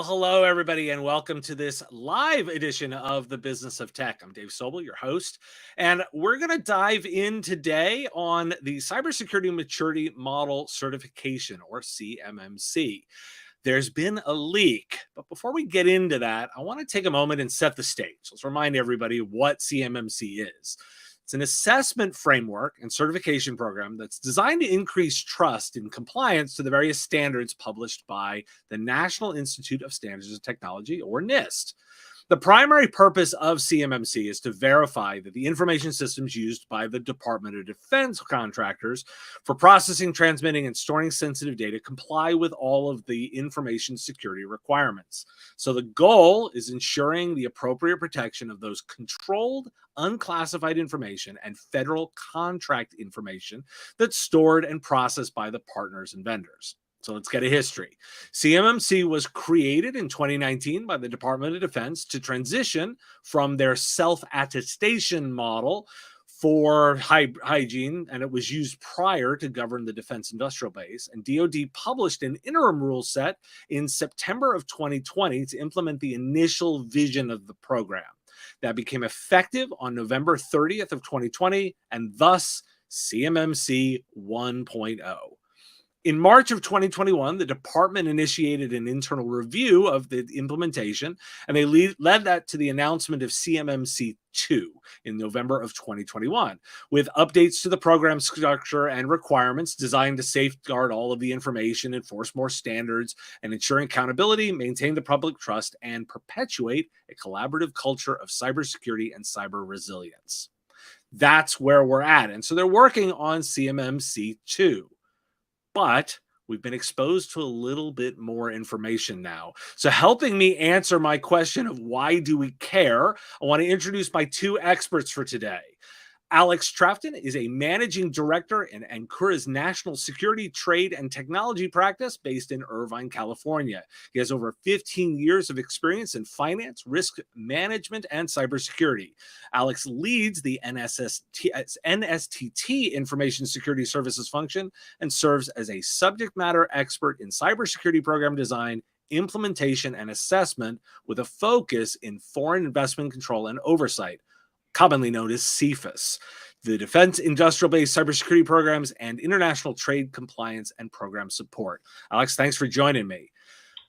hello, everybody, and welcome to this live edition of the Business of Tech. I'm Dave Sobel, your host, and we're going to dive in today on the Cybersecurity Maturity Model Certification, or CMMC. There's been a leak, but before we get into that, I want to take a moment and set the stage. Let's remind everybody what CMMC is. It's an assessment framework and certification program that's designed to increase trust and compliance to the various standards published by the National Institute of Standards and Technology, or NIST. The primary purpose of CMMC is to verify that the information systems used by the Department of Defense contractors for processing, transmitting, and storing sensitive data comply with all of the information security requirements. So the goal is ensuring the appropriate protection of those controlled, unclassified information and federal contract information that's stored and processed by the partners and vendors. So let's get a history. CMMC was created in 2019 by the Department of Defense to transition from their self-attestation model for hygiene, and it was used prior to govern the defense industrial base. And DoD published an interim rule set in September of 2020 to implement the initial vision of the program. That became effective on November 30th of 2020, and thus CMMC 1.0. In March of 2021, the department initiated an internal review of the implementation, and they led that to the announcement of CMMC 2 in November of 2021, with updates to the program structure and requirements designed to safeguard all of the information, enforce more standards, and ensure accountability, maintain the public trust, and perpetuate a collaborative culture of cybersecurity and cyber resilience. That's where we're at. And so they're working on CMMC 2. But we've been exposed to a little bit more information now. So helping me answer my question of why do we care, I want to introduce my two experts for today. Alex Trafton is a managing director in Ankura's National Security, Trade, and Technology practice based in Irvine, California. He has over 15 years of experience in finance, risk management, and cybersecurity. Alex leads the NSTT Information Security Services function and serves as a subject matter expert in cybersecurity program design, implementation, and assessment with a focus in foreign investment control and oversight, commonly known as CFIUS, the Defense Industrial Base Cybersecurity Programs, and International Trade Compliance and Program Support. Alex, thanks for joining me.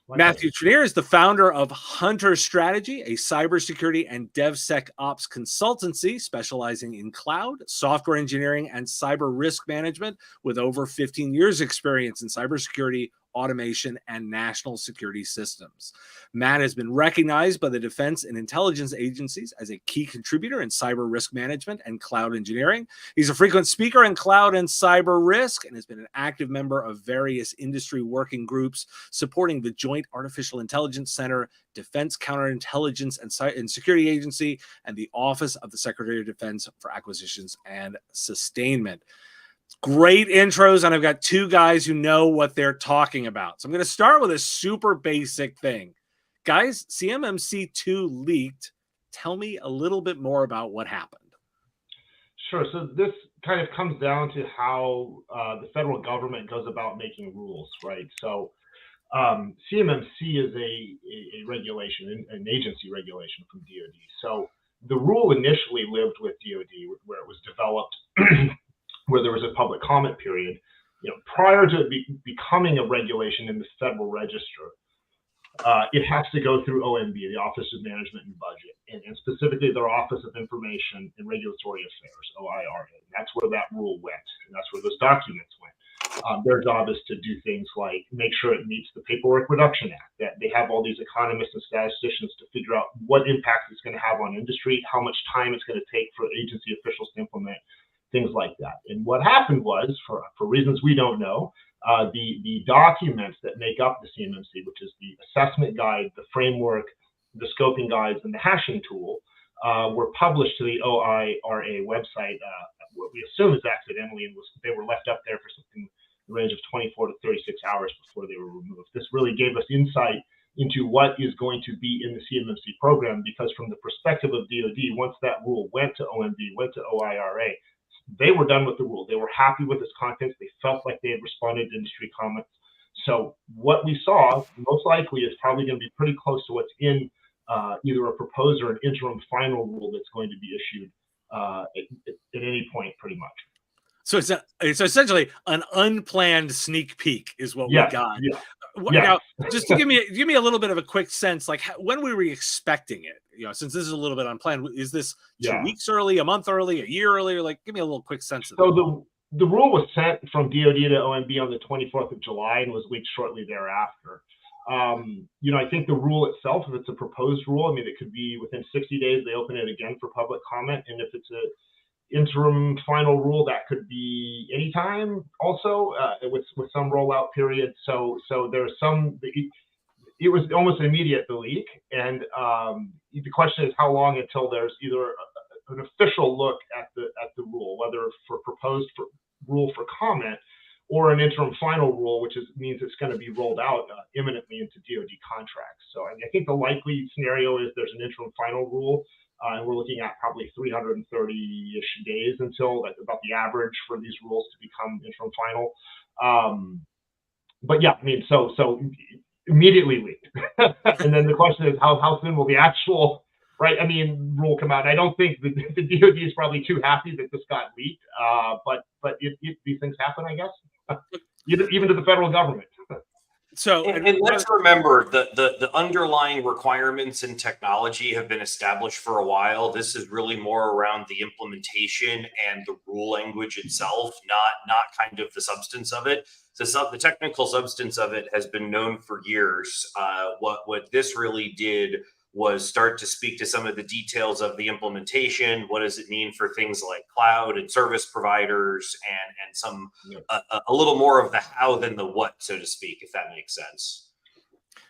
Matthew Triner is the founder of Hunter Strategy, a cybersecurity and DevSecOps consultancy specializing in cloud, software engineering, and cyber risk management with over 15 years experience in cybersecurity, automation, and national security systems. Matt has been recognized by the defense and intelligence agencies as a key contributor in cyber risk management and cloud engineering. He's a frequent speaker in cloud and cyber risk and has been an active member of various industry working groups supporting the Joint Artificial Intelligence Center, Defense Counterintelligence and Security Agency, and the Office of the Secretary of Defense for Acquisitions and Sustainment. Great intros, and I've got two guys who know what they're talking about. So I'm going to start with a super basic thing. Guys, CMMC 2 leaked. Tell me a little bit more about what happened. Sure. So this kind of comes down to how the federal government goes about making rules, right? So CMMC is a regulation, an agency regulation from DoD. So the rule initially lived with DoD, where it was developed, where there was a public comment period. Prior to it becoming a regulation in the Federal Register, it has to go through OMB, the Office of Management and Budget, and specifically their Office of Information and Regulatory Affairs, OIRA. And that's where that rule went, and that's where those documents went. Their job is to do things like make sure it meets the Paperwork Reduction Act, that they have all these economists and statisticians to figure out what impact it's going to have on industry, how much time it's going to take for agency officials to implement, things like that. And what happened was, for reasons we don't know, the documents that make up the CMMC, which is the assessment guide, the framework, the scoping guides, and the hashing tool, were published to the OIRA website. What we assume is accidentally, and they were left up there for something in the range of 24 to 36 hours before they were removed. This really gave us insight into what is going to be in the CMMC program, because from the perspective of DoD, once that rule went to OMB, went to OIRA, they were done with the rule. They were happy with its contents. They felt like they had responded to industry comments. So what we saw most likely is probably going to be pretty close to what's in either a proposed or an interim final rule that's going to be issued at any point, pretty much. So it's essentially an unplanned sneak peek is what we got. Yeah. Now, just to give me a little bit of a quick sense, like when were we expecting it? Since this is a little bit unplanned, is this 2 weeks early, a month early, a year early? Like, give me a little quick sense of So the rule was sent from DoD to OMB on the 24th of July and was leaked shortly thereafter. I think the rule itself, if it's a proposed rule, I mean, it could be within 60 days they open it again for public comment, and if it's a interim final rule, that could be anytime also with some rollout period. So there's some, it was almost immediate, the leak. And the question is how long until there's either an official look at the rule, whether for proposed rule for comment or an interim final rule, which means it's going to be rolled out imminently into DoD contracts. So I think the likely scenario is there's an interim final rule. And we're looking at probably 330-ish days until about the average for these rules to become interim final. But yeah, I mean, so immediately leaked. And then the question is how soon will the actual rule come out? I don't think the DoD is probably too happy that this got leaked, but these things happen, I guess, even to the federal government. So, and let's remember the underlying requirements in technology have been established for a while. This is really more around the implementation and the rule language itself, not kind of the substance of it. The technical substance of it has been known for years. What this really did was start to speak to some of the details of the implementation. What does it mean for things like cloud and service providers, and some a little more of the how than the what, so to speak, if that makes sense.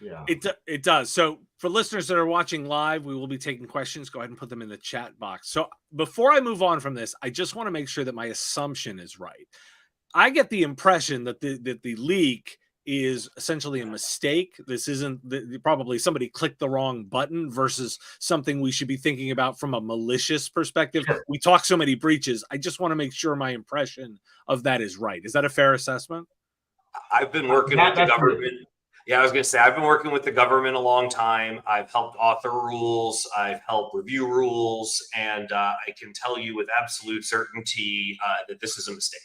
Yeah, it does. So for listeners that are watching live, we will be taking questions. Go ahead and put them in the chat box. So before I move on from this, I just want to make sure that my assumption is right. I get the impression that the leak is essentially a mistake. This isn't probably somebody clicked the wrong button versus something we should be thinking about from a malicious perspective. Sure. We talk so many breaches. I just want to make sure my impression of that is right. Is that a fair assessment? I've been working with the government. Yeah, I was going to say, I've been working with the government a long time. I've helped author rules. I've helped review rules. And I can tell you with absolute certainty that this is a mistake.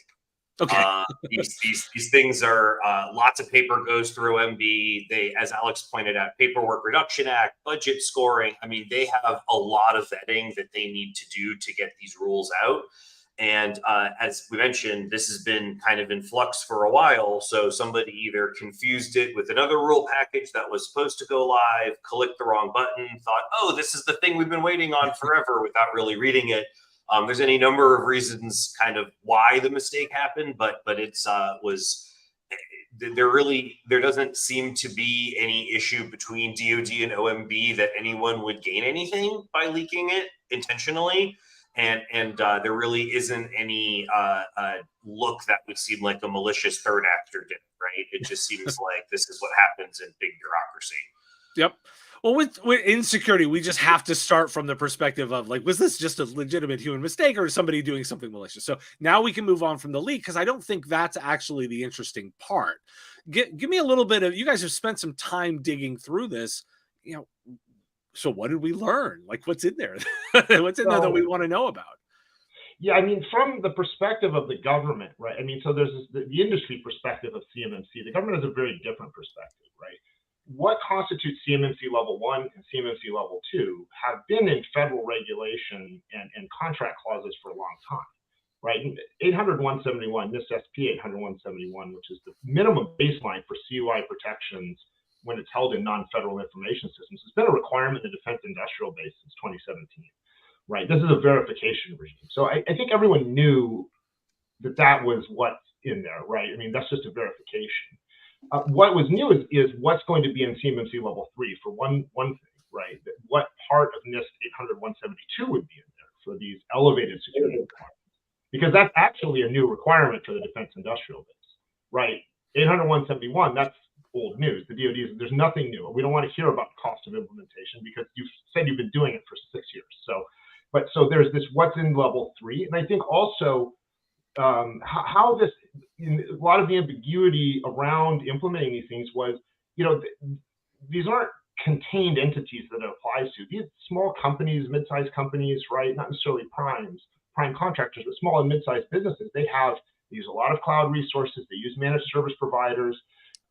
Okay. These things are lots of paper goes through MB. They, as Alex pointed out, Paperwork Reduction Act, budget scoring. I mean, they have a lot of vetting that they need to do to get these rules out. And as we mentioned, this has been kind of in flux for a while. So somebody either confused it with another rule package that was supposed to go live, clicked the wrong button, thought, oh, this is the thing we've been waiting on forever, without really reading it. There's any number of reasons kind of why the mistake happened, but it's there doesn't seem to be any issue between DoD and OMB that anyone would gain anything by leaking it intentionally. And there really isn't any look that would seem like a malicious third actor did it, right? It just seems like this is what happens in big bureaucracy. Yep. Well, with insecurity, we just have to start from the perspective of, like, was this just a legitimate human mistake or is somebody doing something malicious? So now we can move on from the leak, because I don't think that's actually the interesting part. Give me a little bit of, you guys have spent some time digging through this, so what did we learn? Like, what's in there? What's in there that we want to know about? Yeah, I mean, from the perspective of the government, right? I mean, so there's the industry perspective of CMMC. The government has a very different perspective, right? What constitutes CMMC level 1 and CMMC level 2 have been in federal regulation and contract clauses for a long time, right? 800-171, NSTT 800-171, which is the minimum baseline for CUI protections when it's held in non-federal information systems, has been a requirement in the defense industrial base since 2017, right? This is a verification regime. So I think everyone knew that was what's in there, right? I mean, that's just a verification. What was new is what's going to be in CMMC level 3 for one thing, right? What part of NIST 800-172 would be in there for these elevated security requirements? Because that's actually a new requirement for the defense industrial base, right? 800-171, that's old news. The DoD, there's nothing new. We don't want to hear about the cost of implementation because you've said you've been doing it for 6 years. So there's this what's in level 3. And I think also how this, a lot of the ambiguity around implementing these things was, these aren't contained entities that it applies to. These small companies, mid-sized companies, right? Not necessarily prime contractors, but small and mid-sized businesses. They use a lot of cloud resources. They use managed service providers.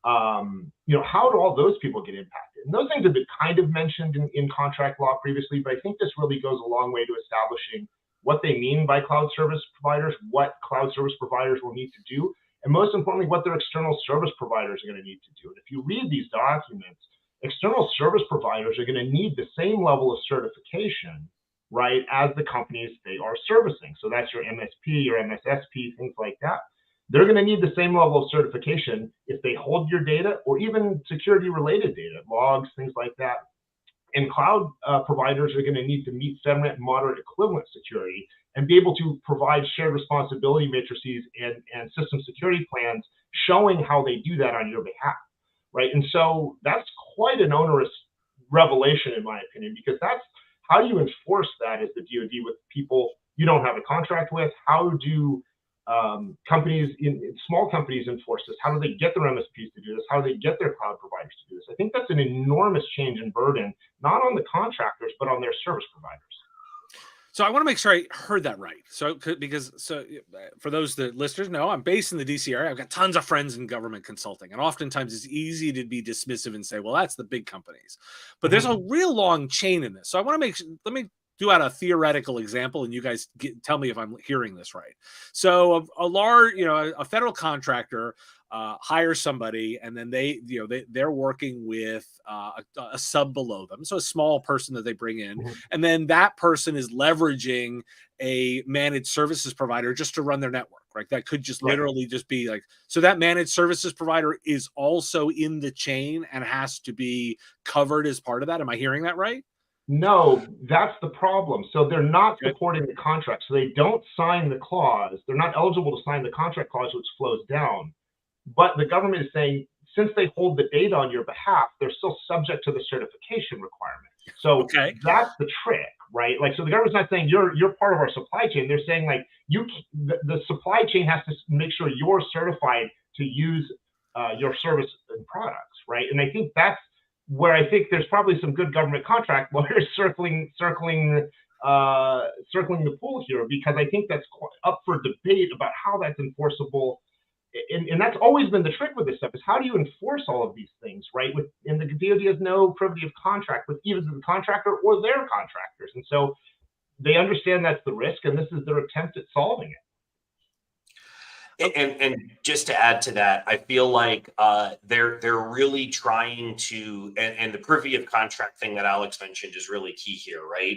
How do all those people get impacted? And those things have been kind of mentioned in contract law previously, but I think this really goes a long way to establishing what they mean by cloud service providers, what cloud service providers will need to do, and most importantly, what their external service providers are going to need to do. And if you read these documents, external service providers are going to need the same level of certification, right, as the companies they are servicing. So that's your MSP, your MSSP, things like that. They're going to need the same level of certification if they hold your data or even security-related data, logs, things like that. And cloud providers are going to need to meet FedRAMP moderate equivalent security and be able to provide shared responsibility matrices and system security plans showing how they do that on your behalf, right? And so that's quite an onerous revelation, in my opinion, because that's how do you enforce that as the DoD with people you don't have a contract with? How do companies, small companies, enforce this? How do they get their MSPs to do this? How do they get their cloud providers to do this? I think that's an enormous change in burden, not on the contractors, but on their service providers. So I want to make sure I heard that right. So for those that listeners know, I'm based in the DC area. I've got tons of friends in government consulting, and oftentimes it's easy to be dismissive and say, well, that's the big companies. But there's a real long chain in this. So I want to let me do out a theoretical example, and you guys tell me if I'm hearing this right. So a federal contractor hires somebody, and then they're working with a sub below them, so a small person that they bring in, and then that person is leveraging a managed services provider just to run their network, right? That could just literally just be like, so that managed services provider is also in the chain and has to be covered as part of that. Am I hearing that right? No, that's the problem. So they're not supporting the contract. So they don't sign the clause. They're not eligible to sign the contract clause, which flows down. But the government is saying, since they hold the data on your behalf, they're still subject to the certification requirement. So that's the trick, right? Like, so the government's not saying you're part of our supply chain. They're saying like the supply chain has to make sure you're certified to use your service and products, right? And I think that's where I think there's probably some good government contract lawyers circling the pool here, because I think that's up for debate about how that's enforceable. And that's always been the trick with this stuff, is how do you enforce all of these things, right? And the DoD has no privity of contract with either the contractor or their contractors. And so they understand that's the risk, and this is their attempt at solving it. And just to add to that, I feel like they're really trying to, and the privy of contract thing that Alex mentioned is really key here, right?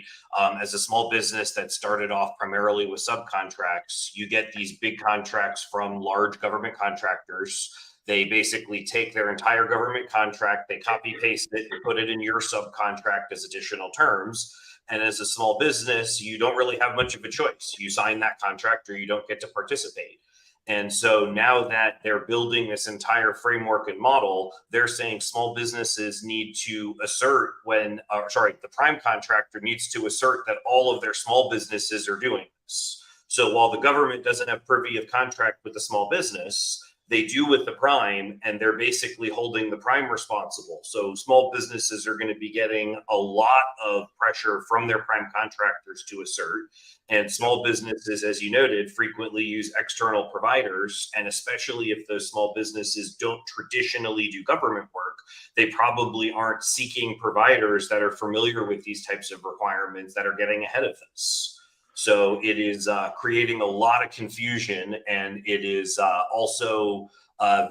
As a small business that started off primarily with subcontracts, you get these big contracts from large government contractors. They basically take their entire government contract, they copy paste it, and put it in your subcontract as additional terms. And as a small business, you don't really have much of a choice. You sign that contract or you don't get to participate. And so now that they're building this entire framework and model, they're saying small businesses need to assert the prime contractor needs to assert that all of their small businesses are doing this. So while the government doesn't have privy of contract with the small business, they do with the prime, and they're basically holding the prime responsible. So small businesses are going to be getting a lot of pressure from their prime contractors to assert. And small businesses, as you noted, frequently use external providers. And especially if those small businesses don't traditionally do government work, they probably aren't seeking providers that are familiar with these types of requirements that are getting ahead of this. So it is creating a lot of confusion, and it is also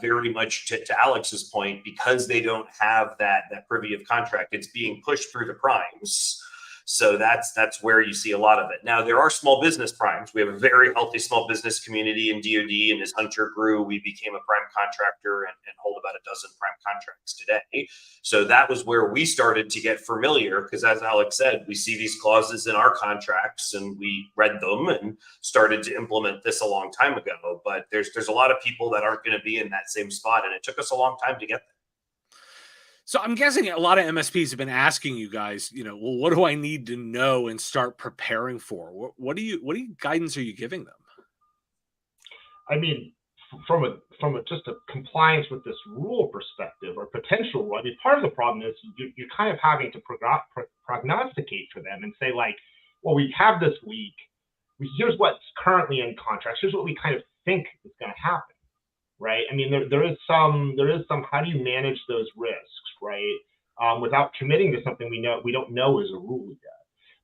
very much to Alex's point, because they don't have that privy of contract, it's being pushed through the primes. So that's where you see a lot of it. Now, there are small business primes. We have a very healthy small business community in DoD, and as Hunter grew, we became a prime contractor and hold about a dozen prime contracts today. So that was where we started to get familiar, because as Alex said, we see these clauses in our contracts and we read them and started to implement this a long time ago. But there's a lot of people that aren't going to be in that same spot, and it took us a long time to get there. So I'm guessing a lot of MSPs have been asking you guys, well, what do I need to know and start preparing for? What guidance are you giving them? I mean, from a just a compliance with this rule perspective or potential rule, I mean, part of the problem is you're kind of having to prognosticate for them and say like, well, we have this leak. Here's what's currently in contracts. Here's what we kind of think is going to happen, right? I mean, there is some. How do you manage those risks, right? Without committing to something we don't know is a rule yet.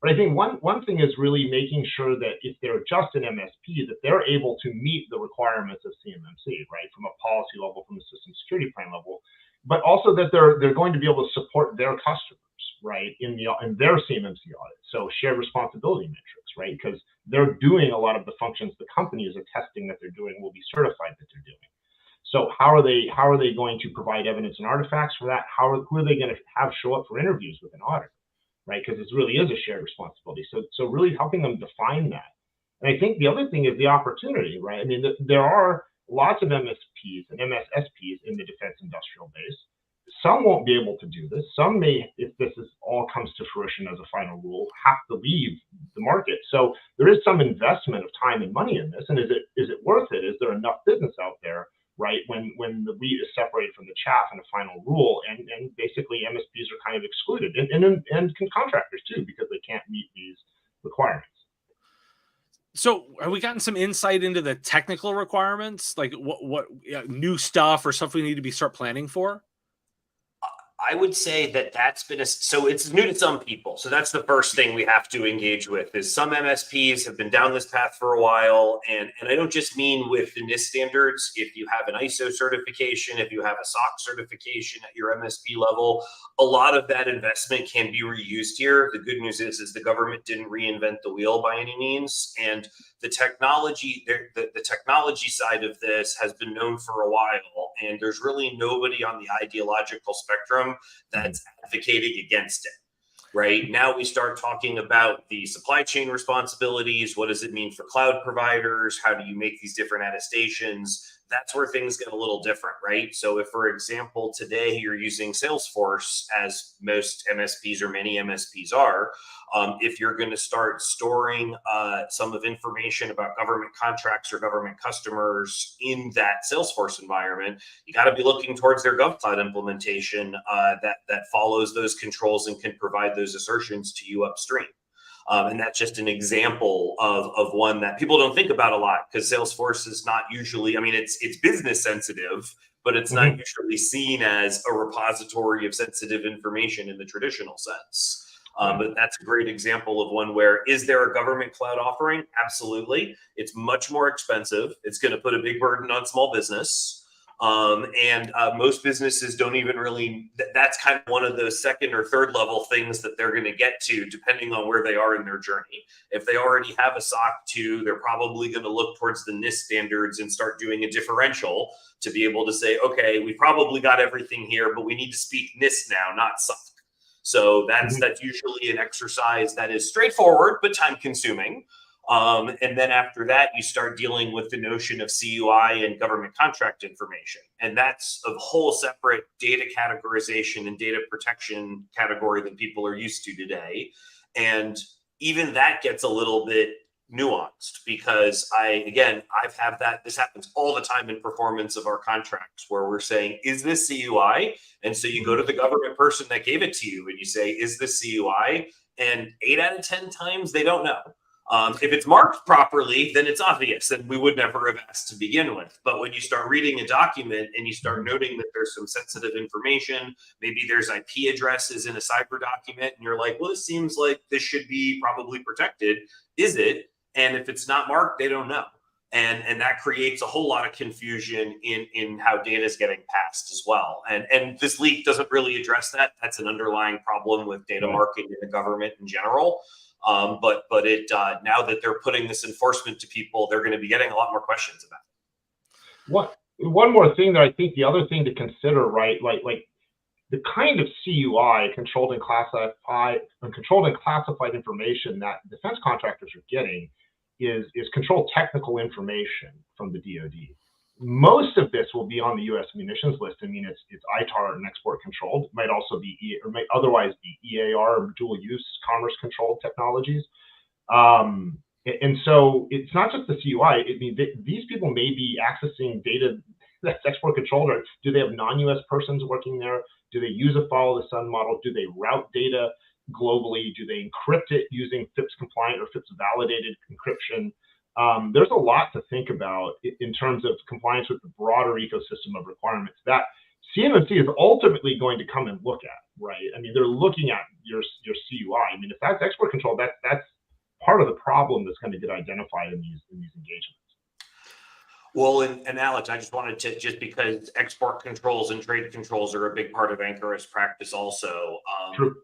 But I think one thing is really making sure that if they're just an MSP, that they're able to meet the requirements of CMMC, right, from a policy level, from a system security plan level, but also that they're going to be able to support their customers, right, in their CMMC audit. So shared responsibility metrics, right, because they're doing a lot of the functions the company is attesting that they're doing, will be certified that they're doing. So how are they going to provide evidence and artifacts for that? Who are they going to have show up for interviews with an auditor? Right, because it really is a shared responsibility. So really helping them define that. And I think the other thing is the opportunity, right? I mean, there are lots of MSPs and MSSPs in the defense industrial base. Some won't be able to do this. Some may, if this all comes to fruition as a final rule, have to leave the market. So there is some investment of time and money in this. And is it worth it? Is there enough business out there, right, when the wheat is separated from the chaff in a final rule, and basically MSPs are kind of excluded, and contractors too, because they can't meet these requirements. So have we gotten some insight into the technical requirements, like what new stuff or stuff we need to start planning for? I would say that's been so it's new to some people. So that's the first thing we have to engage with is some MSPs have been down this path for a while. And I don't just mean with the NIST standards. If you have an ISO certification, if you have a SOC certification at your MSP level, a lot of that investment can be reused here. The good news is the government didn't reinvent the wheel by any means. And the technology side of this has been known for a while, and there's really nobody on the ideological spectrum that's advocating against it. Right now, we start talking about the supply chain responsibilities. What does it mean for cloud providers? How do you make these different attestations? That's where things get a little different, right? So if, for example, today you're using Salesforce, as most MSPs or many MSPs are, if you're going to start storing some of information about government contracts or government customers in that Salesforce environment, you got to be looking towards their GovCloud implementation that follows those controls and can provide those assertions to you upstream. And that's just an example of one that people don't think about a lot, because Salesforce is not usually, I mean, it's business sensitive, but it's not usually seen as a repository of sensitive information in the traditional sense. But that's a great example of one where, is there a government cloud offering? Absolutely. It's much more expensive. It's going to put a big burden on small business. And most businesses don't even really, that's kind of one of those second or third level things that they're going to get to, depending on where they are in their journey. If they already have a SOC 2, they're probably going to look towards the NIST standards and start doing a differential to be able to say, okay, we probably got everything here, but we need to speak NIST now, not SOC. So that's usually an exercise that is straightforward, but time consuming. And then after that, you start dealing with the notion of CUI and government contract information. And that's a whole separate data categorization and data protection category that people are used to today. And even that gets a little bit nuanced, because I've had that. This happens all the time in performance of our contracts, where we're saying, is this CUI? And so you go to the government person that gave it to you and you say, is this CUI? And 8 out of 10 times they don't know. If it's marked properly, then it's obvious, and we would never have asked to begin with. But when you start reading a document and you start noting that there's some sensitive information, maybe there's IP addresses in a cyber document, and you're like, well, this seems like this should be probably protected. Is it? And if it's not marked, they don't know. And that creates a whole lot of confusion in how data is getting passed as well. And this leak doesn't really address that. That's an underlying problem with data marking in the government in general. But it now that they're putting this enforcement to people, they're going to be getting a lot more questions about it. One more thing that I think the other thing to consider, right? Like the kind of CUI, controlled and classified information that defense contractors are getting is controlled technical information from the DoD. Most of this will be on the U.S. munitions list. I mean, it's ITAR and export controlled. It might also be, or might otherwise be EAR, dual use commerce controlled technologies. And And so it's not just the CUI. I mean, these people may be accessing data that's export controlled. Or do they have non-US persons working there? Do they use a follow the sun model? Do they route data globally? Do they encrypt it using FIPS compliant or FIPS validated encryption? There's a lot to think about in terms of compliance with the broader ecosystem of requirements that CMMC is ultimately going to come and look at, right? I mean, they're looking at your CUI. I mean, if that's export control, that's part of the problem that's going to get identified in these engagements. Well, and Alex, I just wanted to, just because export controls and trade controls are a big part of Ankura's practice also. True.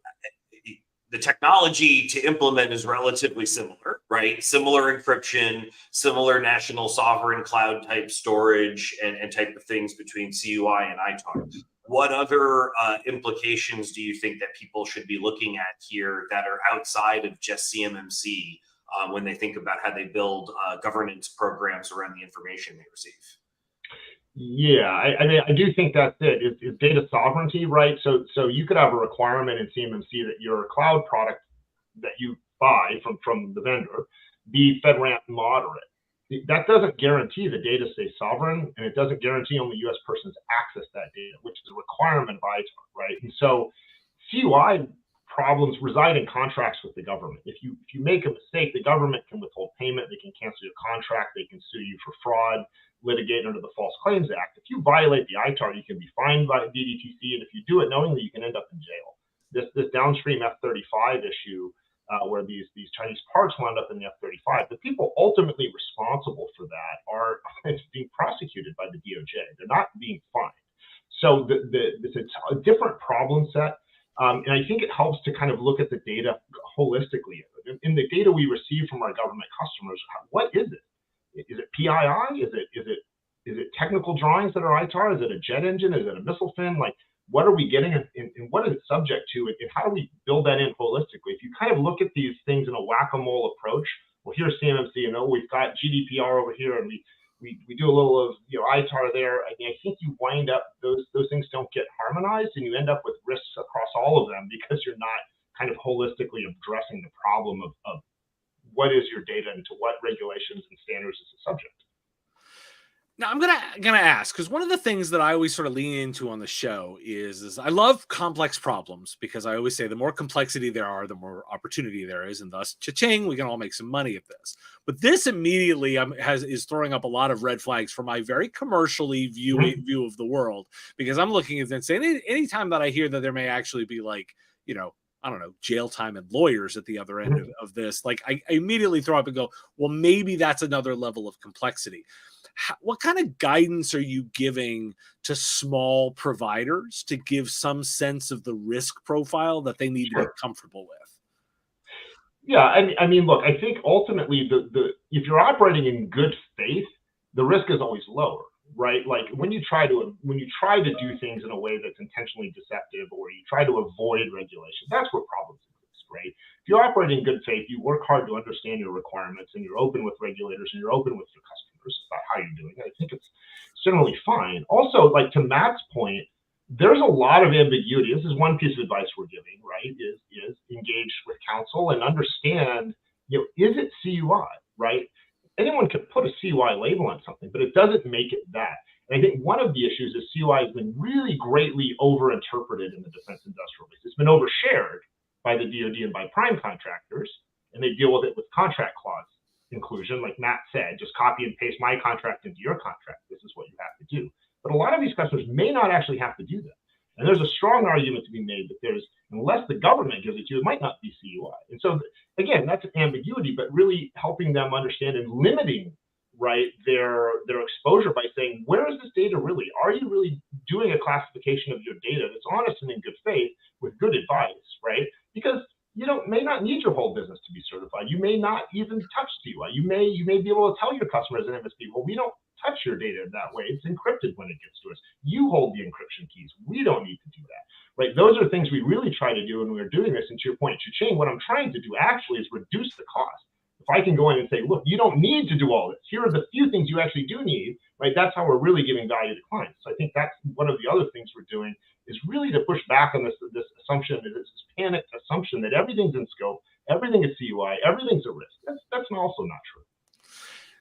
The technology to implement is relatively similar, right? Similar encryption, similar national sovereign cloud type storage and type of things between CUI and ITAR. What other implications do you think that people should be looking at here that are outside of just CMMC when they think about how they build governance programs around the information they receive? Yeah, I mean, I do think that's it. Is data sovereignty, right? So you could have a requirement in CMMC that your cloud product that you buy from the vendor be FedRAMP moderate. That doesn't guarantee the data stays sovereign, and it doesn't guarantee only U.S. persons access that data, which is a requirement of ITAR, right? And so CUI problems reside in contracts with the government. If you make a mistake, the government can withhold payment, they can cancel your contract, they can sue you for fraud, litigate under the False Claims Act. If you violate the ITAR, you can be fined by DDTC, and if you do it knowingly, you can end up in jail. This downstream F-35 issue, where these Chinese parts wound up in the F-35, the people ultimately responsible for that are being prosecuted by the DOJ. They're not being fined. So it's a different problem set. And I think it helps to kind of look at the data holistically. In the data we receive from our government customers, what is it? Is it PII? Is it technical drawings that are ITAR? Is it a jet engine? Is it a missile fin? Like, what are we getting, and what is it subject to, and how do we build that in holistically? If you kind of look at these things in a whack-a-mole approach, well, here's CMMC, and we've got GDPR over here, and we do a little of ITAR there. I mean, I think you wind up those things don't get harmonized, and you end up with risks across all of them because you're not kind of holistically addressing the problem of what is your data and to what regulations and standards is it subject. Now I'm gonna ask, because one of the things that I always sort of lean into on the show is I love complex problems, because I always say the more complexity there are, the more opportunity there is, and thus, cha-ching, we can all make some money at this. But this immediately is throwing up a lot of red flags for my very commercially view of the world, because I'm looking at it and saying anytime that I hear that there may actually be like, I don't know, jail time and lawyers at the other end of this, like I immediately throw up and go, well, maybe that's another level of complexity. What kind of guidance are you giving to small providers to give some sense of the risk profile that they need to be comfortable with? Yeah, I mean, look, I think ultimately if you're operating in good faith, the risk is always lower, right? Like when you try to do things in a way that's intentionally deceptive, or you try to avoid regulation, that's where problems exist, right? If you operate in good faith, you work hard to understand your requirements, and you're open with regulators, and you're open with your customers about how you're doing. I think it's generally fine. Also, like to Matt's point, there's a lot of ambiguity. This is one piece of advice we're giving, right? Is engage with counsel and understand, is it CUI, right? Anyone could put a CUI label on something, but it doesn't make it that. And I think one of the issues is CUI has been really greatly overinterpreted in the defense industrial base. It's been overshared by the DoD and by prime contractors, and they deal with it with contract clause inclusion. Like Matt said, just copy and paste my contract into your contract. This is what you have to do. But a lot of these customers may not actually have to do that. And there's a strong argument to be made that unless the government gives it to you, it might not be CUI. And so again, that's an ambiguity, but really helping them understand and limiting, right, their exposure by saying, where is this data really? Are you really doing a classification of your data that's honest and in good faith with good advice, right? Because you may not need your whole business to be certified. You may not even touch CUI. You may be able to tell your customers and MSP, well, we don't touch your data that way. It's encrypted when it gets to us. You hold the encryption keys. We don't need to do that, right? Those are things we really try to do when we're doing this. And to your point, cha-ching, what I'm trying to do actually is reduce the cost. If I can go in and say, look, you don't need to do all this. Here are the few things you actually do need, right? That's how we're really giving value to clients. So I think that's one of the other things we're doing, is really to push back on this assumption, this panicked assumption that everything's in scope, everything is CUI, everything's a risk. That's also not true.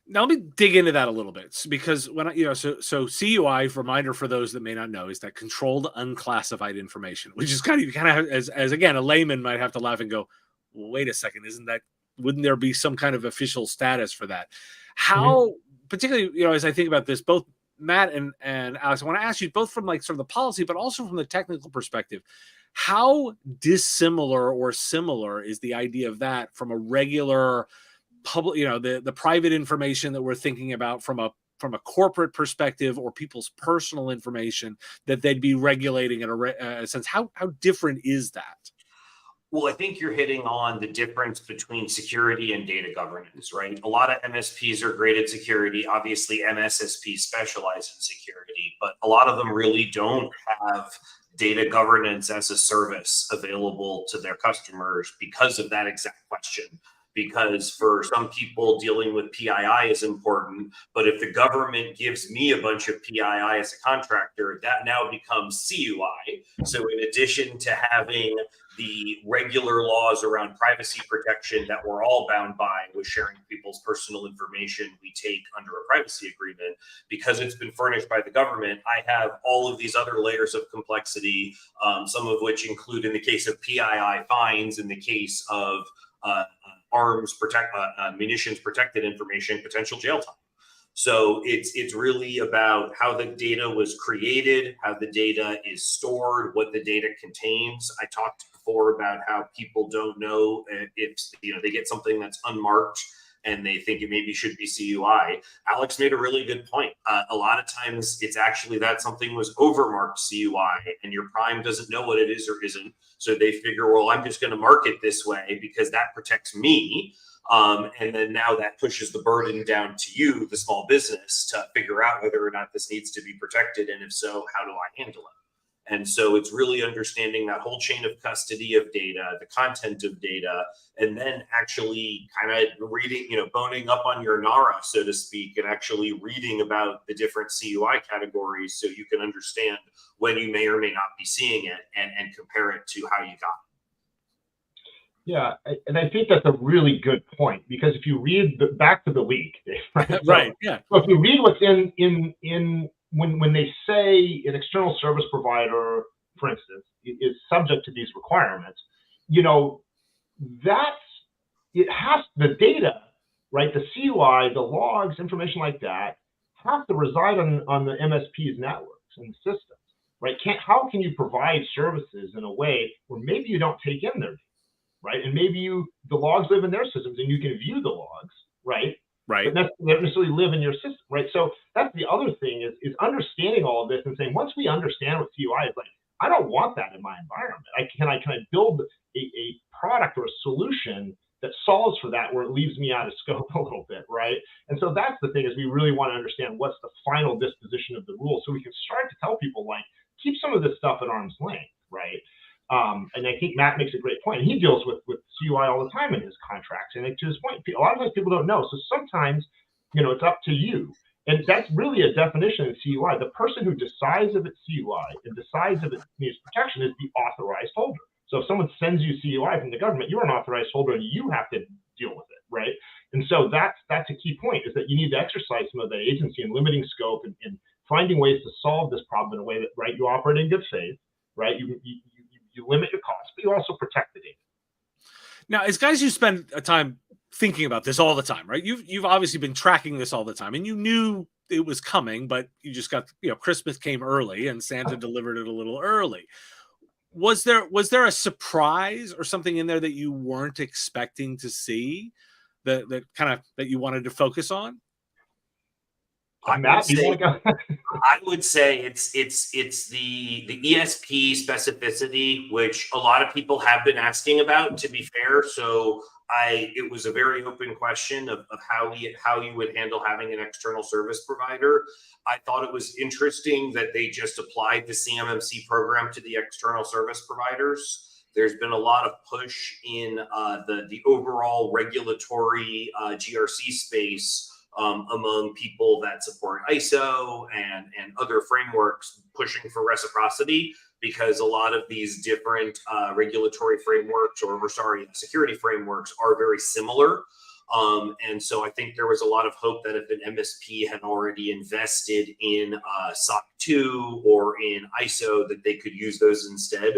Now let me dig into that a little bit, because when so CUI, reminder for those that may not know, is that controlled unclassified information, which is kind of as again, a layman might have to laugh and go, well, wait a second, wouldn't there be some kind of official status for that? How, particularly, as I think about this, both Matt and Alex, I want to ask you both from like sort of the policy, but also from the technical perspective, how dissimilar or similar is the idea of that from a regular public, the private information that we're thinking about from a corporate perspective, or people's personal information that they'd be regulating in a sense? How different is that? Well, I think you're hitting on the difference between security and data governance, right? A lot of MSPs are great at security. Obviously, MSSPs specialize in security, but a lot of them really don't have data governance as a service available to their customers because of that exact question. Because for some people, dealing with PII is important, but if the government gives me a bunch of PII as a contractor, that now becomes CUI. So in addition to having the regular laws around privacy protection that we're all bound by with sharing people's personal information we take under a privacy agreement, because it's been furnished by the government, I have all of these other layers of complexity, some of which include, in the case of PII, fines, in the case of munitions protected information, potential jail time. So it's really about how the data was created, how the data is stored, what the data contains. I talked before about how people don't know if they get something that's unmarked and they think it maybe should be CUI. Alex made a really good point. A lot of times it's actually that something was overmarked CUI and your prime doesn't know what it is or isn't. So they figure, well, I'm just going to mark it this way because that protects me. And then now that pushes the burden down to you, the small business, to figure out whether or not this needs to be protected. And if so, how do I handle it? And so it's really understanding that whole chain of custody of data, the content of data, and then actually kind of reading, boning up on your NARA, so to speak, and actually reading about the different CUI categories so you can understand when you may or may not be seeing it and compare it to how you got it. Yeah, and I think that's a really good point, because if you read back to the leak, right? Right. Yeah. So if you read what's in when they say an external service provider, for instance, is subject to these requirements, it has the data, right? The CUI, the logs, information like that have to reside on the MSP's networks and systems, right? How can you provide services in a way where maybe you don't take in their data, right? And maybe the logs live in their systems and you can view the logs, right? Right. But they don't necessarily live in your system, right? So that's the other thing is understanding all of this and saying, once we understand what CUI is like, I don't want that in my environment. Can I build a product or a solution that solves for that, where it leaves me out of scope a little bit, right? And so that's the thing, is we really want to understand what's the final disposition of the rule, so we can start to tell people, like, keep some of this stuff at arm's length, right? And I think Matt makes a great point. He deals with CUI all the time in his contracts. And to his point, a lot of times people don't know. So sometimes, it's up to you. And that's really a definition of CUI. The person who decides if it's CUI and decides if it needs protection is the authorized holder. So if someone sends you CUI from the government, you're an authorized holder and you have to deal with it, right? And so that's a key point, is that you need to exercise some of that agency in limiting scope and finding ways to solve this problem in a way that, right, you operate in good faith, right? You limit your costs, but you also protect the data. Now, as guys, you spend a time thinking about this all the time, right? You've obviously been tracking this all the time, and you knew it was coming, but you just got, Christmas came early and Santa delivered it a little early. Was there a surprise or something in there that you weren't expecting to see that you wanted to focus on? Matt, do you want to go? I would say it's the ESP specificity, which a lot of people have been asking about, to be fair. So it was a very open question of how you would handle having an external service provider. I thought it was interesting that they just applied the CMMC program to the external service providers. There's been a lot of push in the overall regulatory GRC space among people that support ISO and other frameworks pushing for reciprocity, because a lot of these different regulatory frameworks, security frameworks, are very similar. And so I think there was a lot of hope that if an MSP had already invested in SOC 2 or in ISO, that they could use those instead.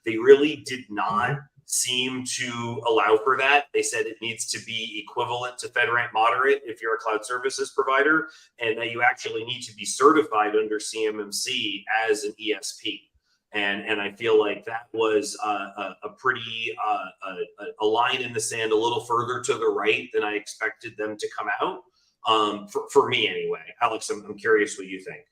They really did not seem to allow for that. They said it needs to be equivalent to FedRAMP Moderate if you're a cloud services provider, and that you actually need to be certified under CMMC as an ESP. And I feel like that was a pretty a line in the sand a little further to the right than I expected them to come out, for me anyway. Alex, I'm curious what you think.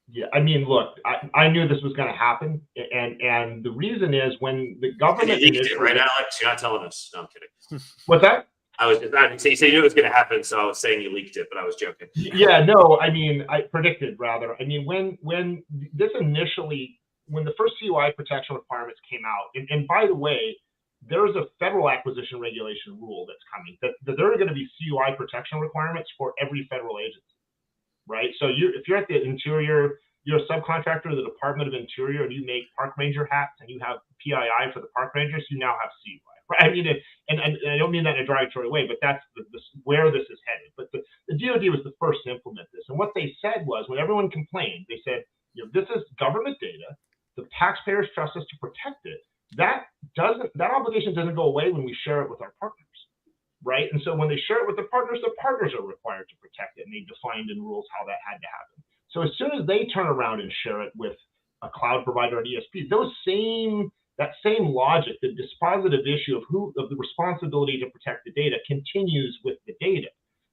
Yeah, I mean, look, I knew this was going to happen, and the reason is when the government you leaked it, right, Alex? You're not telling us. No, I'm kidding. What's that? I was you said you knew it was going to happen, so I was saying you leaked it, but I was joking. Yeah, no, I mean, I predicted rather. I mean, when this initially, when the first CUI protection requirements came out, and by the way, there is a federal acquisition regulation rule that's coming that there are going to be CUI protection requirements for every federal agency, right? So if you're at the Interior, you're a subcontractor of the Department of Interior, and you make park ranger hats and you have PII for the park rangers, you now have CUI, right? I mean, and I don't mean that in a derogatory way, but that's where this is headed. But the DoD was the first to implement this, and what they said was, when everyone complained, they said, this is government data. The taxpayers trust us to protect it. That obligation doesn't go away when we share it with our partners, right? And so when they share it with the partners are required to protect it, and they defined in rules how that had to happen. So as soon as they turn around and share it with a cloud provider and ESP, that same logic, the dispositive issue of the responsibility to protect the data continues with the data.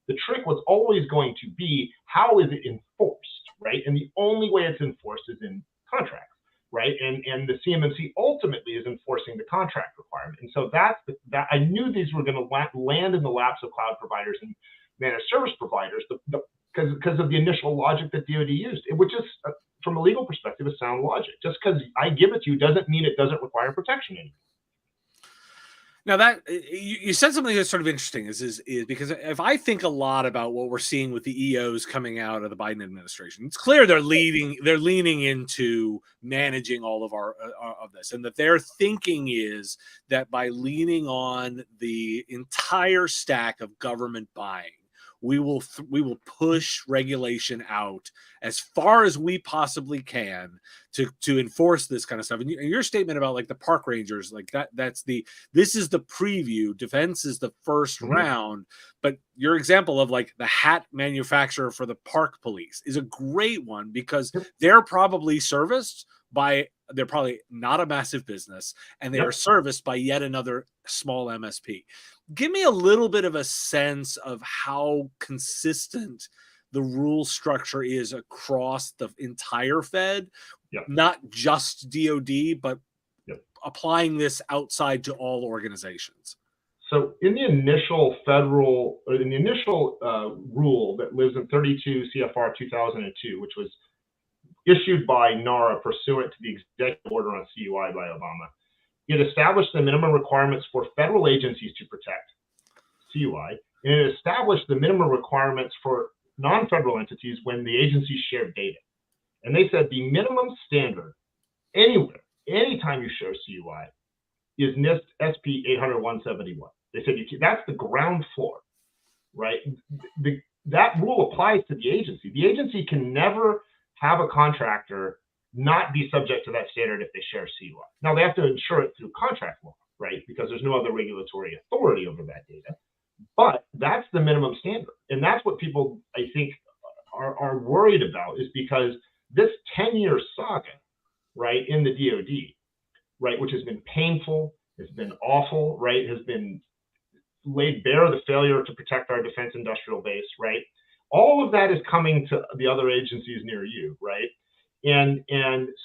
The trick was always going to be, how is it enforced, right? And the only way it's enforced is in contracts. Right, and the CMMC ultimately is enforcing the contract requirement, and so that I knew these were going to land in the laps of cloud providers and managed service providers, because of the initial logic that DoD used, which is, from a legal perspective, is sound logic. Just because I give it to you doesn't mean it doesn't require protection anymore. Now that you said something that's sort of interesting is because if I think a lot about what we're seeing with the EOs coming out of the Biden administration, it's clear they're leaning into managing all of of this, and that their thinking is that by leaning on the entire stack of government buying, we will push regulation out as far as we possibly can to enforce this kind of stuff. And your statement about like the park rangers, like this is the preview. Defense is the first round, but your example of like the hat manufacturer for the park police is a great one, because they're probably they're probably not a massive business, and they are serviced by yet another small MSP. Give me a little bit of a sense of how consistent the rule structure is across the entire Fed, not just DoD, but applying this outside to all organizations. So in the initial rule that lives in 32 CFR 2002, which was issued by NARA pursuant to the executive order on CUI by Obama, it established the minimum requirements for federal agencies to protect CUI, and it established the minimum requirements for non-federal entities when the agencies share data. And they said the minimum standard anywhere, anytime you share CUI, is NIST SP 800-171. They said that's the ground floor, right? That rule applies to the agency. The agency can never have a contractor not be subject to that standard if they share CUI. Now, they have to ensure it through contract law, right? Because there's no other regulatory authority over that data. But that's the minimum standard. And that's what people, I think, are worried about, is because this 10-year saga, right, in the DoD, right, which has been painful, has been awful, right, has been laid bare the failure to protect our defense industrial base, right? All of that is coming to the other agencies near you, right? And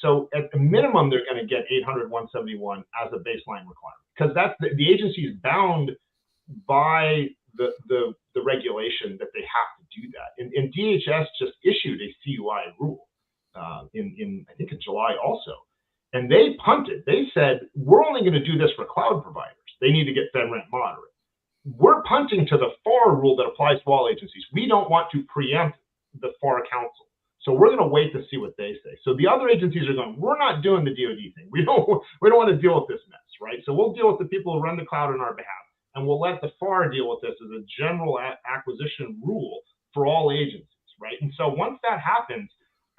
so at the minimum, they're going to get 800-171 as a baseline requirement, because that's the agency is bound by the regulation that they have to do that. And DHS just issued a CUI rule in I think in July also, and they punted. They said, we're only going to do this for cloud providers. They need to get FedRAMP Moderate. we're punting to the FAR rule that applies to all agencies. We don't want to preempt the FAR Council. So we're going to wait to see what they say. So the other agencies are going, we're not doing the DoD thing. We don't want to deal with this mess, right? So we'll deal with the people who run the cloud on our behalf, and we'll let the FAR deal with this as a general acquisition rule for all agencies, right? And so once that happens,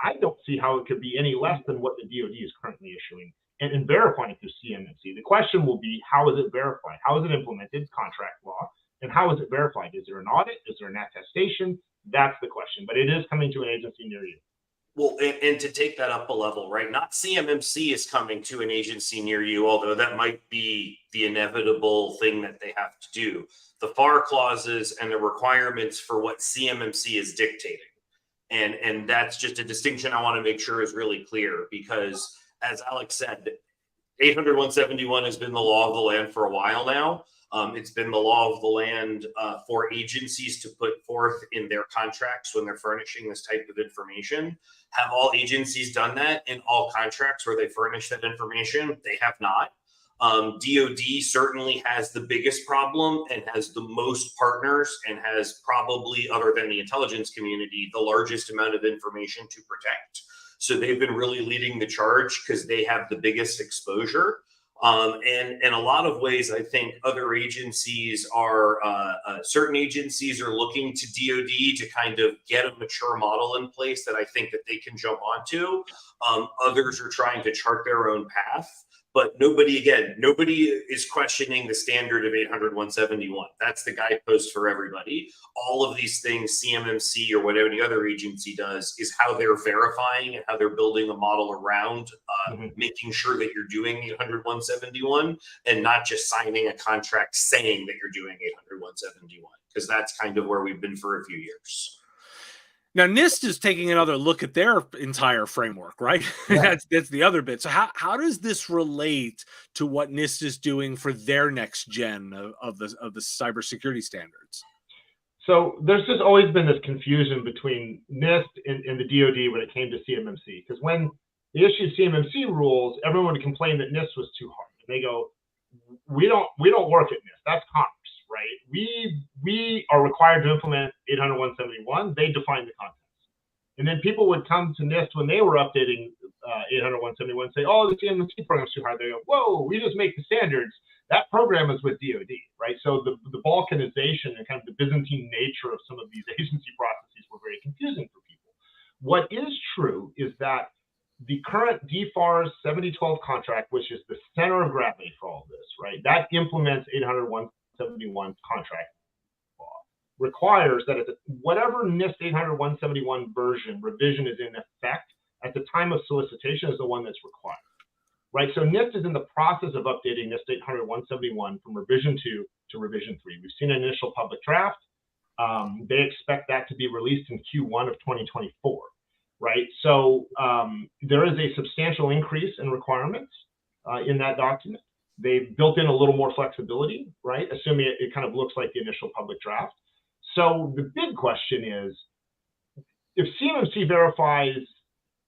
I don't see how it could be any less than what the DoD is currently issuing and verifying through CMMC. The question will be, how is it verified? How is it implemented, contract law? And how is it verified? Is there an audit? Is there an attestation? That's the question, but it is coming to an agency near you. Well, and to take that up a level, right? Not CMMC is coming to an agency near you, although that might be the inevitable thing that they have to do. The FAR clauses and the requirements for what CMMC is dictating. And that's just a distinction I want to make sure is really clear, because as Alex said, 800-171 has been the law of the land for a while now. It's been the law of the land for agencies to put forth in their contracts when they're furnishing this type of information. Have all agencies done that in all contracts where they furnish that information? They have not. DoD certainly has the biggest problem and has the most partners and has probably, other than the intelligence community, the largest amount of information to protect. So they've been really leading the charge because they have the biggest exposure. And in a lot of ways, I think other agencies are, certain agencies are looking to DoD to kind of get a mature model in place that I think that they can jump onto. Others are trying to chart their own path. But nobody is questioning the standard of 800-171. That's the guidepost for everybody. All of these things, CMMC or whatever any other agency does, is how they're verifying and how they're building a model around making sure that you're doing 800-171 and not just signing a contract saying that you're doing 800-171, because that's kind of where we've been for a few years. Now, NIST is taking another look at their entire framework, right? Yeah. That's the other bit. So how does this relate to what NIST is doing for their next gen of the cybersecurity standards? So there's just always been this confusion between NIST and the DoD when it came to CMMC, because when they issued CMMC rules, everyone would complain that NIST was too hard. And they go, we don't work at NIST. That's Congress. Right? We are required to implement 800-171. They define the contents. And then people would come to NIST when they were updating 800-171 and say, oh, the CMMC program's too hard. They go, whoa, we just make the standards. That program is with DoD, right? So the balkanization and kind of the Byzantine nature of some of these agency processes were very confusing for people. What is true is that the current DFARS 7012 contract, which is the center of gravity for all of this, right? That implements 800-171 contract law, requires that whatever NIST 800-171 version revision is in effect at the time of solicitation is the one that's required, right? So NIST is in the process of updating NIST 800-171 from revision 2 to revision 3. We've seen an initial public draft. They expect that to be released in Q1 of 2024, right? So there is a substantial increase in requirements in that document. They've built in a little more flexibility, right? Assuming it kind of looks like the initial public draft. So the big question is, if CMMC verifies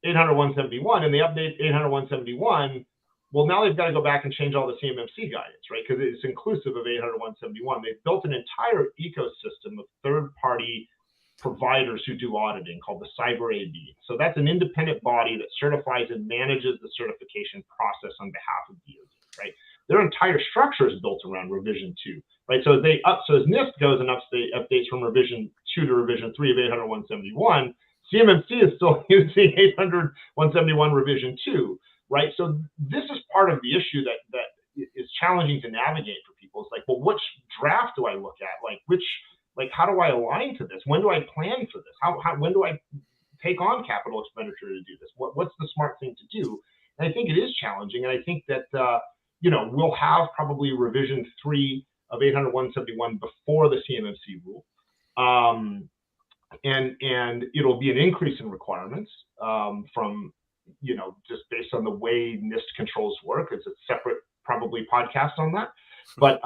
800-171 and they update 800-171, well, now they've got to go back and change all the CMMC guidance, right? Because it's inclusive of 800-171. They've built an entire ecosystem of third-party providers who do auditing called the Cyber AB. So that's an independent body that certifies and manages the certification process on behalf of DoD, right? Their entire structure is built around revision 2, right? So as NIST goes and updates from revision 2 to revision 3 of 800-171, CMMC is still using 800-171 revision 2, right? So this is part of the issue that is challenging to navigate for people. It's like, well, which draft do I look at? How do I align to this? When do I plan for this? When do I take on capital expenditure to do this? What's the smart thing to do? And I think it is challenging. And I think that, we'll have probably revision 3 of 800-171 before the CMMC rule. And it'll be an increase in requirements from, just based on the way NIST controls work. It's a separate probably podcast on that. But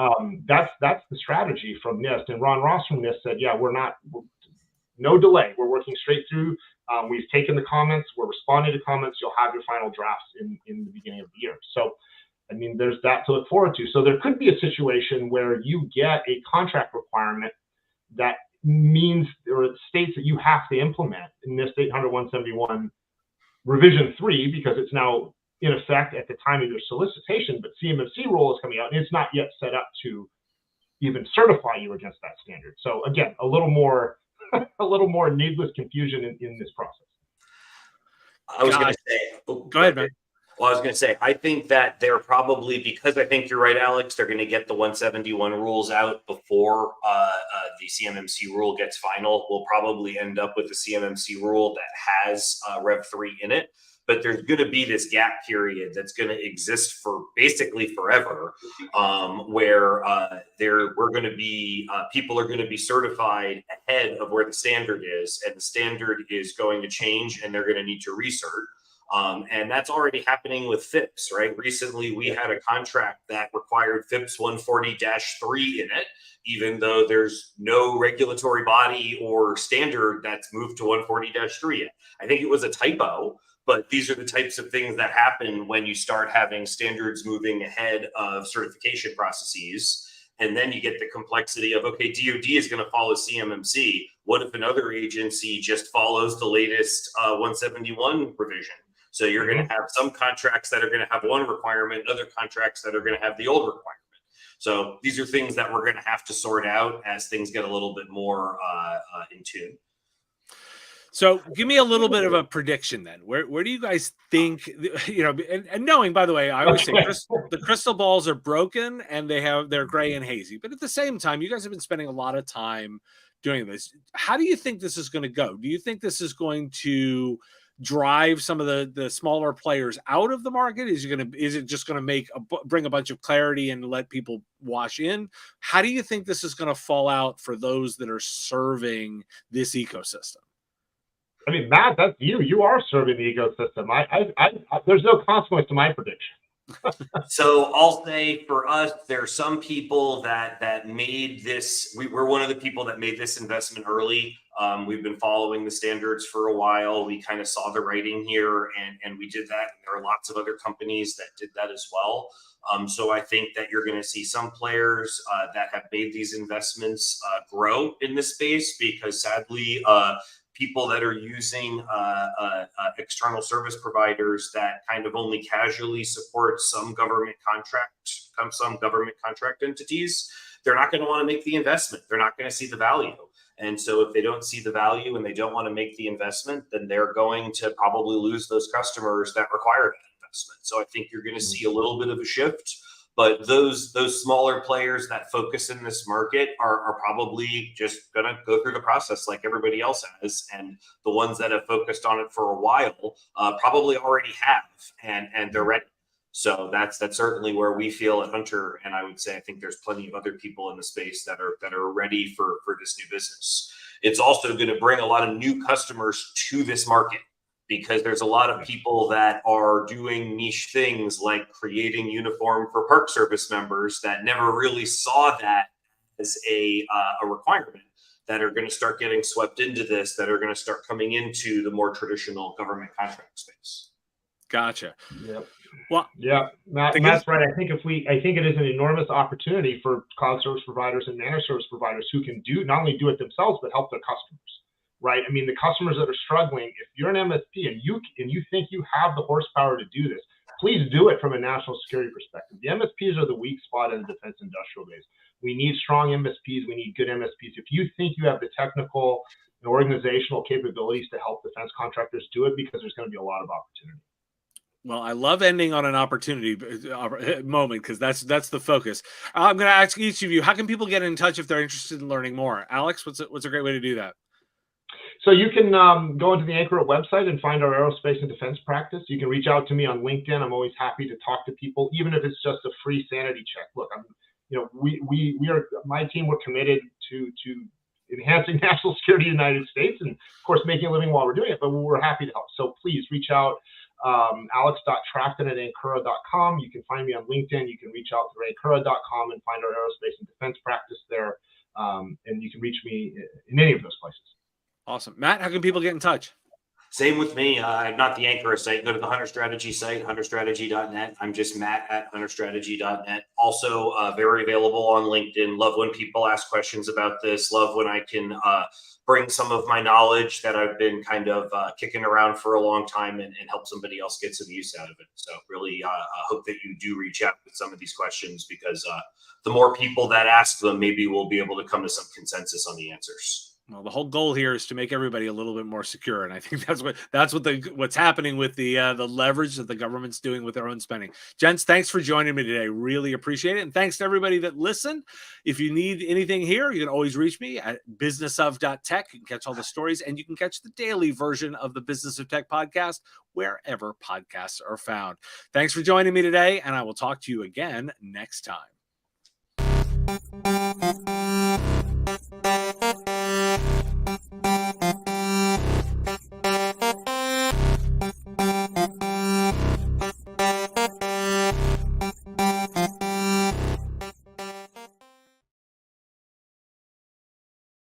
that's the strategy from NIST. And Ron Ross from NIST said, yeah, no delay. We're working straight through. We've taken the comments. We're responding to comments. You'll have your final drafts in the beginning of the year. So I mean, there's that to look forward to. So there could be a situation where you get a contract requirement that means or states that you have to implement NIST 800-171 revision 3 because it's now in effect at the time of your solicitation, but CMMC rule is coming out and it's not yet set up to even certify you against that standard. So again, a little more needless confusion in this process. I was going to say, go ahead, man. Well, I was going to say, I think that they're probably, because I think you're right, Alex, they're going to get the 171 rules out before the CMMC rule gets final. We'll probably end up with a CMMC rule that has Rev 3 in it. But there's going to be this gap period that's going to exist for basically forever, where we're going to be people are going to be certified ahead of where the standard is, and the standard is going to change, and they're going to need to recert. And that's already happening with FIPS, right? Recently, we had a contract that required FIPS 140-3 in it, even though there's no regulatory body or standard that's moved to 140-3 yet. I think it was a typo. But these are the types of things that happen when you start having standards moving ahead of certification processes. And then you get the complexity of, okay, DoD is going to follow CMMC. What if another agency just follows the latest 171 revision? So you're going to have some contracts that are going to have one requirement, other contracts that are going to have the old requirement. So these are things that we're going to have to sort out as things get a little bit more in tune. So give me a little bit of a prediction then. Where do you guys think, and knowing, by the way, I always say the crystal balls are broken and they're gray and hazy. But at the same time, you guys have been spending a lot of time doing this. How do you think this is going to go? Do you think this is going to drive some of the smaller players out of the market? Is it just going to bring a bunch of clarity and let people wash in? How do you think this is going to fall out for those that are serving this ecosystem? I mean, Matt, that's you. You are serving the ecosystem. There's no consequence to my prediction. So I'll say for us, there are some people that made this. We're one of the people that made this investment early. We've been following the standards for a while. We kind of saw the writing here, and we did that. And there are lots of other companies that did that as well. So I think that you're going to see some players that have made these investments grow in this space because sadly, people that are using external service providers that kind of only casually support some government contract entities, they're not going to want to make the investment. They're not going to see the value. And so if they don't see the value and they don't want to make the investment, then they're going to probably lose those customers that require that investment. So I think you're going to see a little bit of a shift. But those smaller players that focus in this market are probably just going to go through the process like everybody else has. And the ones that have focused on it for a while probably already have, and they're ready. So that's certainly where we feel at Hunter. And I would say I think there's plenty of other people in the space that are ready for this new business. It's also going to bring a lot of new customers to this market, because there's a lot of people that are doing niche things like creating uniform for Park Service members that never really saw that as a requirement, that are going to start getting swept into this, that are going to start coming into the more traditional government contract space. Gotcha. Yep. Well, yeah, Matt's right. I think it is an enormous opportunity for cloud service providers and managed service providers who can not only do it themselves, but help their customers. Right. I mean, the customers that are struggling, if you're an MSP and you think you have the horsepower to do this, please do it from a national security perspective. The MSPs are the weak spot in the defense industrial base. We need strong MSPs. We need good MSPs. If you think you have the technical and organizational capabilities to help defense contractors, do it, because there's going to be a lot of opportunity. Well, I love ending on an opportunity moment, because that's the focus. I'm going to ask each of you, how can people get in touch if they're interested in learning more? Alex, what's a great way to do that? So you can go into the Ankura website and find our aerospace and defense practice. You can reach out to me on LinkedIn. I'm always happy to talk to people, even if it's just a free sanity check. Look, we are, my team, we're committed to enhancing national security in the United States, and of course making a living while we're doing it. But we're happy to help. So please reach out. Alex.Trafton@Ankura.com. You can find me on LinkedIn. You can reach out through Ankura.com and find our aerospace and defense practice there. And you can reach me in any of those places. Awesome. Matt, how can people get in touch? Same with me. Not the Ankura site. Go to the Hunter Strategy site, hunterstrategy.net. I'm just Matt at hunterstrategy.net. Also very available on LinkedIn. Love when people ask questions about this. Love when I can bring some of my knowledge that I've been kind of kicking around for a long time and help somebody else get some use out of it. So really hope that you do reach out with some of these questions, because the more people that ask them, maybe we'll be able to come to some consensus on the answers. Well, the whole goal here is to make everybody a little bit more secure, and I think what's happening with the leverage that the government's doing with their own spending. Gents, thanks for joining me today. Really appreciate it, and thanks to everybody that listened. If you need anything here, you can always reach me at businessof.tech. You can catch all the stories, and you can catch the daily version of the Business of Tech podcast wherever podcasts are found. Thanks for joining me today, and I will talk to you again next time.